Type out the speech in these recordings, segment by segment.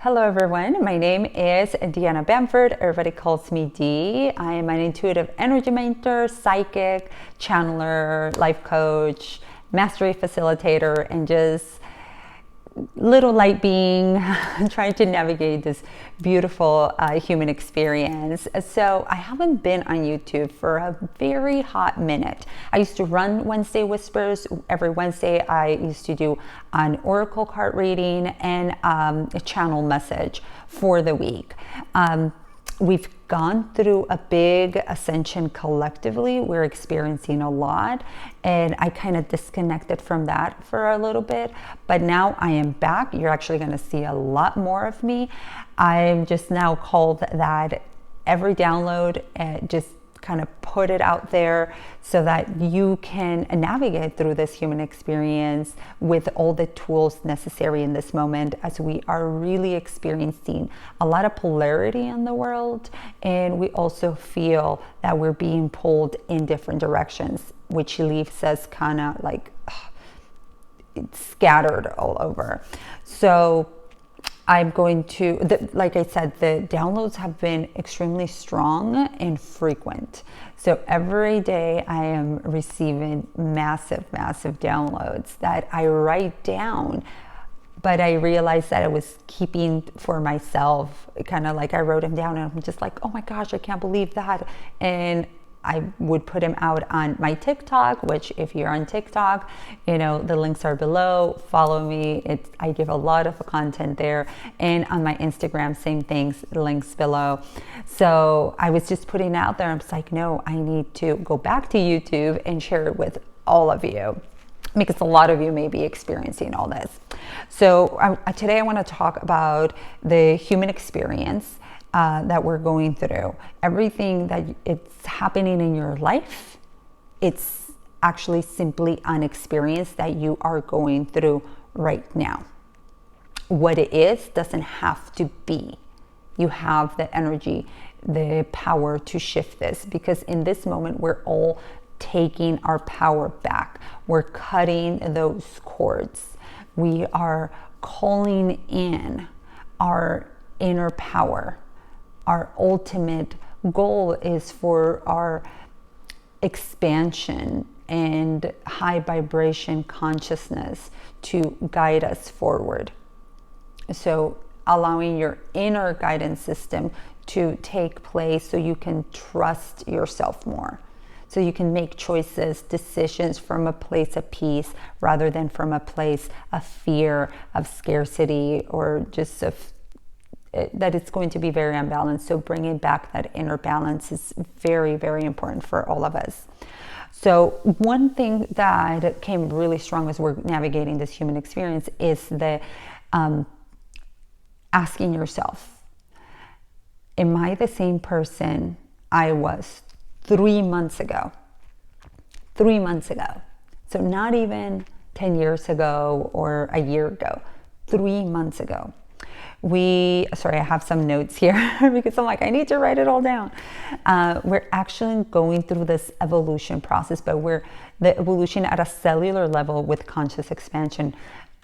Hello everyone, my name is Deanna Bamford. Everybody calls me Dee. I am an intuitive energy mentor, psychic, channeler, life coach, mastery facilitator, and just little light being trying to navigate this beautiful human experience. So I haven't been on YouTube for a very hot minute. I used to run Wednesday Whispers. Every Wednesday I used to do an oracle card reading and a channel message for the week. We've gone through a big ascension collectively. We're experiencing a lot, and I kind of disconnected from that for a little bit, but now I am back. You're actually going to see a lot more of me. I'm just now called that every download, just kind of put it out there so that you can navigate through this human experience with all the tools necessary in this moment, as we are really experiencing a lot of polarity in the world, and we also feel that we're being pulled in different directions, which leaves us kind of like scattered all over. So I'm going to, like I said, the downloads have been extremely strong and frequent. So every day I am receiving massive downloads that I write down, but I realized that I was keeping for myself. Kind of like I wrote them down and I'm just like, oh my gosh, I can't believe that. And I would put them out on my TikTok, which if you're on TikTok, you know, the links are below. Follow me. I give a lot of content there. And on my Instagram, same things, links below. So I was just putting it out there. I'm just like, no, I need to go back to YouTube and share it with all of you, because a lot of you may be experiencing all this. So today I want to talk about the human experience that we're going through. Everything that it's happening in your life, it's actually simply an experience that you are going through right now. What it is doesn't have to be. You have the energy, the power to shift this, because in this moment we're all taking our power back. We're cutting those cords. We are calling in our inner power. Our ultimate goal is for our expansion and high vibration consciousness to guide us forward. So allowing your inner guidance system to take place so you can trust yourself more. So you can make choices, decisions from a place of peace rather than from a place of fear, of scarcity, or just of that it's going to be very unbalanced. So bringing back that inner balance is very important for all of us. So one thing that came really strong as we're navigating this human experience is the asking yourself, am I the same person I was 3 months ago? 3 months ago. So not even 10 years ago or a year ago, 3 months ago. Sorry, I have some notes here because I'm like, I need to write it all down. We're actually going through this evolution process, but we're the evolution at a cellular level with conscious expansion.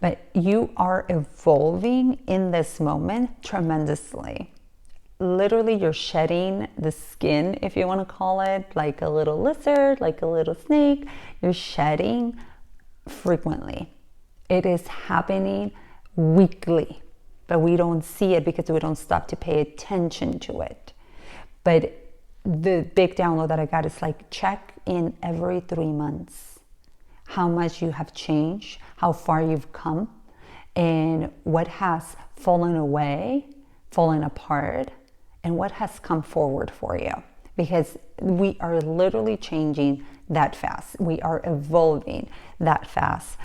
But you are evolving in this moment tremendously. Literally, you're shedding the skin, if you want to call it, like a little lizard, like a little snake. You're shedding frequently. It is happening weekly. But we don't see it because we don't stop to pay attention to it. But the big download that I got is like, check in every 3 months. How much you have changed, how far you've come, and what has fallen away, fallen apart, and what has come forward for you. Because we are literally changing that fast. We are evolving that fast.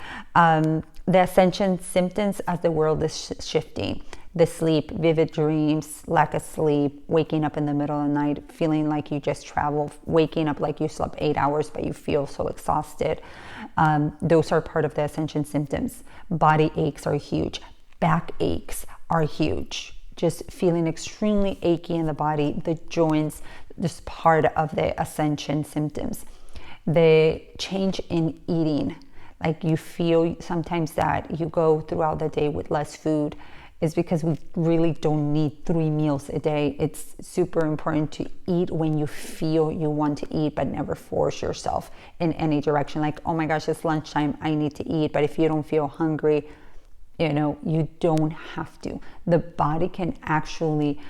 The Ascension Symptoms as the world is shifting. The sleep, vivid dreams, lack of sleep, waking up in the middle of the night, feeling like you just traveled, waking up like you slept 8 hours, but you feel so exhausted. Those are part of the Ascension Symptoms. Body aches are huge. Back aches are huge. Just feeling extremely achy in the body, the joints, just part of the Ascension Symptoms. The change in eating. Like you feel sometimes that you go throughout the day with less food is because we really don't need 3 meals a day. It's super important to eat when you feel you want to eat, but never force yourself in any direction. Like, oh my gosh, it's lunchtime, I need to eat. But if you don't feel hungry, you don't have to. The body can actually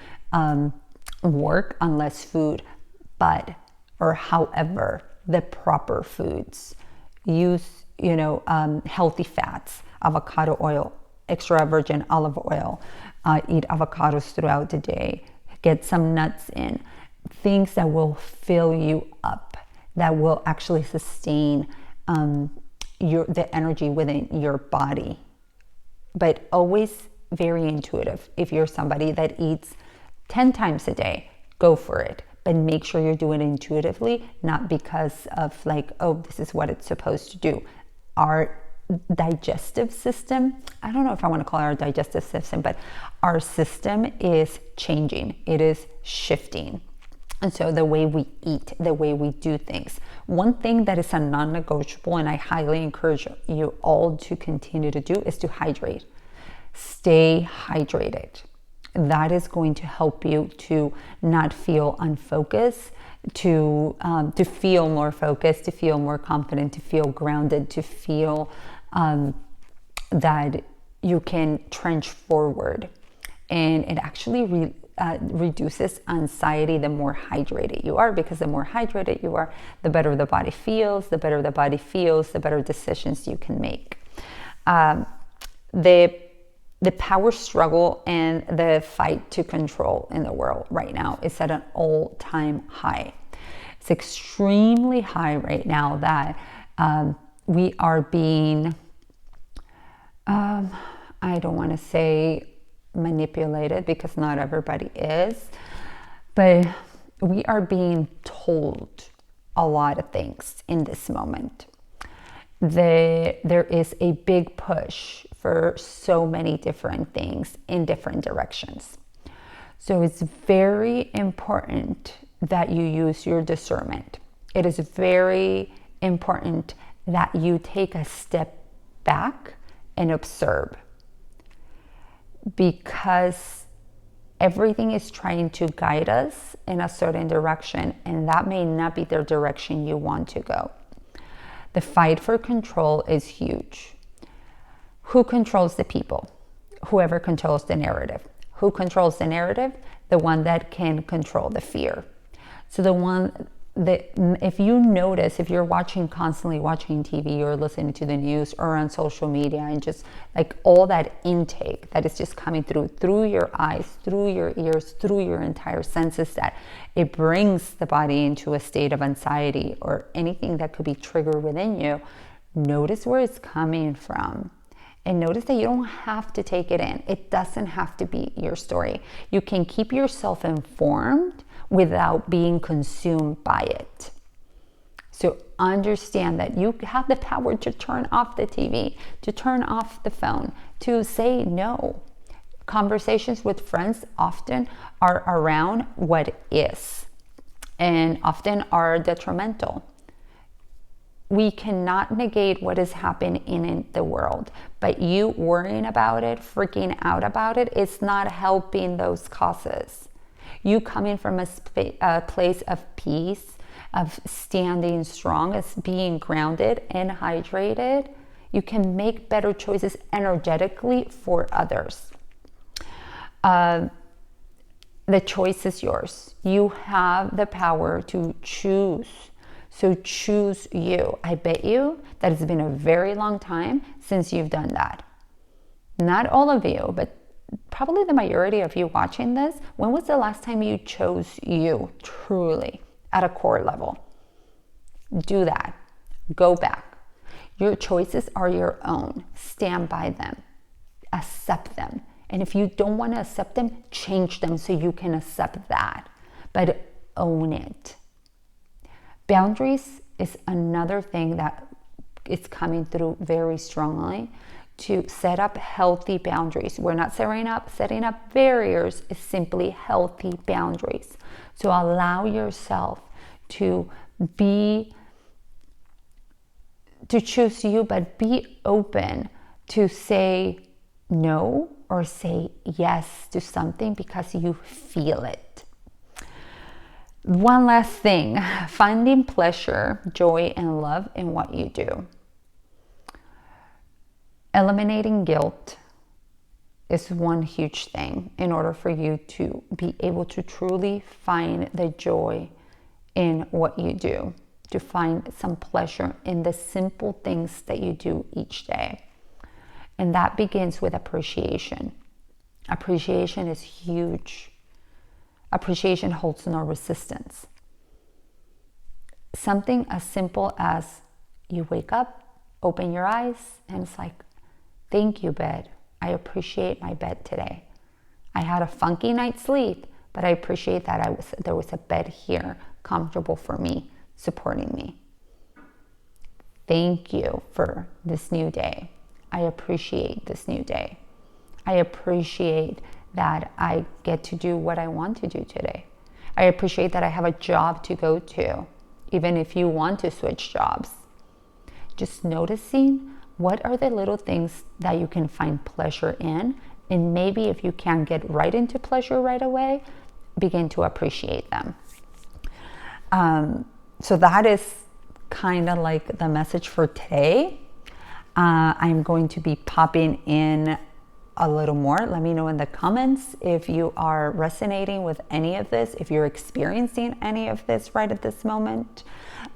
work on less food, however, the proper foods. Use, healthy fats, avocado oil, extra virgin olive oil, eat avocados throughout the day, get some nuts in, things that will fill you up, that will actually sustain the energy within your body. But always very intuitive. If you're somebody that eats 10 times a day, go for it. But make sure you're doing it intuitively, not because of like, oh, this is what it's supposed to do. Our digestive system, I don't know if I want to call it our digestive system, but our system is changing. It is shifting. And so the way we eat, the way we do things. One thing that is a non-negotiable, and I highly encourage you all to continue to do, is to hydrate. Stay hydrated. That is going to help you to not feel unfocused, to feel more focused, to feel more confident, to feel grounded, to feel that you can trench forward. And it actually reduces anxiety the more hydrated you are, because the more hydrated you are, the better the body feels. The better the body feels, the better decisions you can make. The power struggle and the fight to control in the world right now is at an all-time high. It's extremely high right now that we are being, I don't want to say manipulated, because not everybody is, but we are being told a lot of things in this moment. There is a big push for so many different things in different directions. So it's very important that you use your discernment. It is very important that you take a step back and observe, because everything is trying to guide us in a certain direction, and that may not be the direction you want to go. The fight for control is huge. Who controls the people? Whoever controls the narrative. Who controls the narrative? The one that can control the fear. So the one that, if you notice, if you're constantly watching TV or listening to the news or on social media, and just like all that intake that is just coming through your eyes, through your ears, through your entire senses, that it brings the body into a state of anxiety or anything that could be triggered within you, notice where it's coming from. And notice that you don't have to take it in. It doesn't have to be your story. You can keep yourself informed without being consumed by it. So understand that you have the power to turn off the TV, to turn off the phone, to say no. Conversations with friends often are around what is, and often are detrimental. We cannot negate what is happening in the world, but you worrying about it, freaking out about it, it's not helping those causes. You coming from a place of peace, of standing strong, as being grounded and hydrated, you can make better choices energetically for others. The choice is yours. You have the power to choose. So choose you. I bet you that it's been a very long time since you've done that. Not all of you, but probably the majority of you watching this. When was the last time you chose you truly at a core level? Do that. Go back. Your choices are your own. Stand by them. Accept them. And if you don't want to accept them, change them so you can accept that. But own it. Boundaries is another thing that is coming through very strongly. To set up healthy boundaries. We're not setting up barriers. It's simply healthy boundaries. So allow yourself to choose you, but be open to say no or say yes to something because you feel it. One last thing, finding pleasure, joy, and love in what you do. Eliminating guilt is one huge thing in order for you to be able to truly find the joy in what you do, to find some pleasure in the simple things that you do each day. And that begins with appreciation. Appreciation is huge. Appreciation holds no resistance. Something as simple as you wake up, open your eyes, and it's like, thank you, bed. I appreciate my bed today. I had a funky night's sleep, but I appreciate that there was a bed here, comfortable for me, supporting me. Thank you for this new day. I appreciate this new day. I appreciate that I get to do what I want to do today. I appreciate that I have a job to go to, even if you want to switch jobs. Just noticing what are the little things that you can find pleasure in, and maybe if you can't get right into pleasure right away, begin to appreciate them. So that is kind of like the message for today. I'm going to be popping in a little more. Let me know in the comments if you are resonating with any of this, if you're experiencing any of this right at this moment.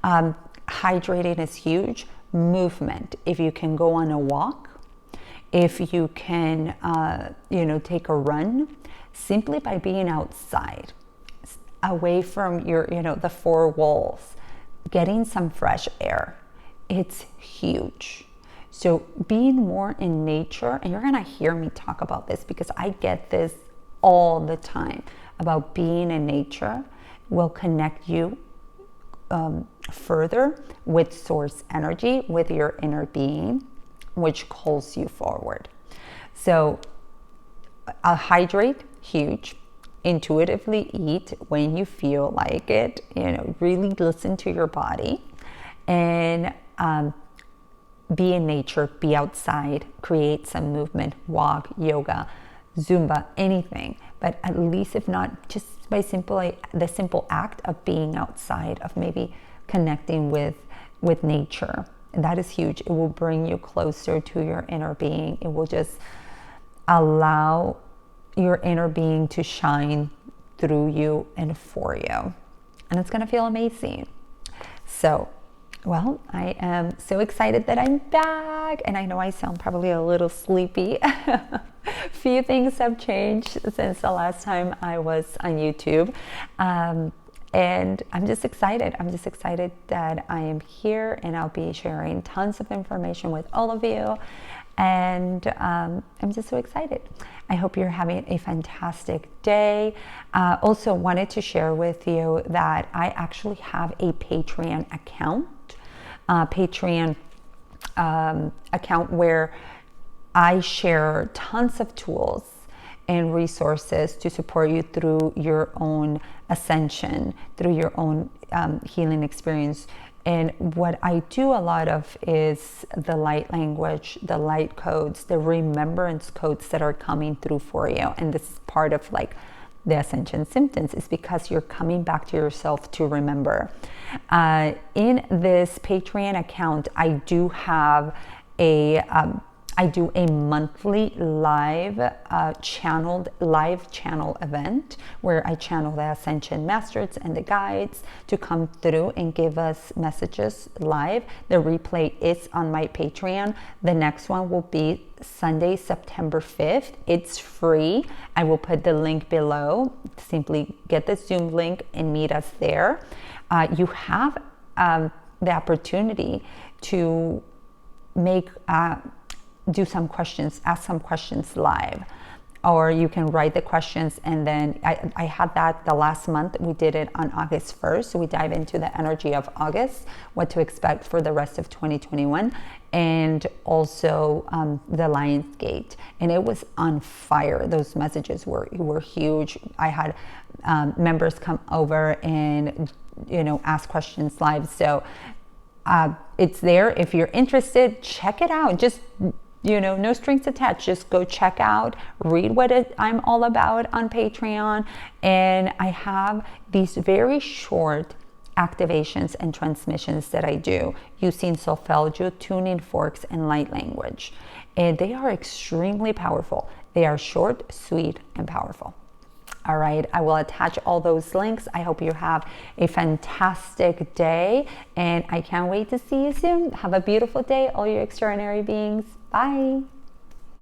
Hydrating is huge. Movement, if you can go on a walk, if you can take a run, simply by being outside, away from your the four walls, getting some fresh air, it's huge. So being more in nature, and you're gonna hear me talk about this because I get this all the time about being in nature, will connect you further with source energy, with your inner being, which calls you forward. So hydrate, huge. Intuitively eat when you feel like it, really listen to your body, and be in nature, be outside, create some movement, walk, yoga, Zumba, anything. But at least, if not, just by the simple act of being outside, of maybe connecting with nature. And that is huge. It will bring you closer to your inner being. It will just allow your inner being to shine through you and for you. And it's going to feel amazing. So, well, I am so excited that I'm back. And I know I sound probably a little sleepy. Few things have changed since the last time I was on YouTube. And I'm just excited. I'm just excited that I am here, and I'll be sharing tons of information with all of you. And I'm just so excited. I hope you're having a fantastic day. Also wanted to share with you that I actually have a Patreon account. Patreon account where I share tons of tools and resources to support you through your own ascension, through your own healing experience. And what I do a lot of is the light language, the light codes, the remembrance codes that are coming through for you. And this is part of like the Ascension Symptoms, is because you're coming back to yourself to remember. In this Patreon account, I do have a monthly live channel event where I channel the Ascension Masters and the guides to come through and give us messages live. The replay is on my Patreon. The next one will be Sunday, September 5th. It's free. I will put the link below. Simply get the Zoom link and meet us there. You have the opportunity to ask some questions live, or you can write the questions, and then I had that the last month. We did it on August 1st, so we dive into the energy of August, what to expect for the rest of 2021, and also the Lion's Gate, and it was on fire. Those messages were huge. I had members come over and ask questions live, so it's there. If you're interested, check it out. Just no strings attached. Just go check out, read what I'm all about on Patreon. And I have these very short activations and transmissions that I do using solfeggio, tuning forks, and light language. And they are extremely powerful. They are short, sweet, and powerful. All right, I will attach all those links. I hope you have a fantastic day, and I can't wait to see you soon. Have a beautiful day, all you extraordinary beings. Bye.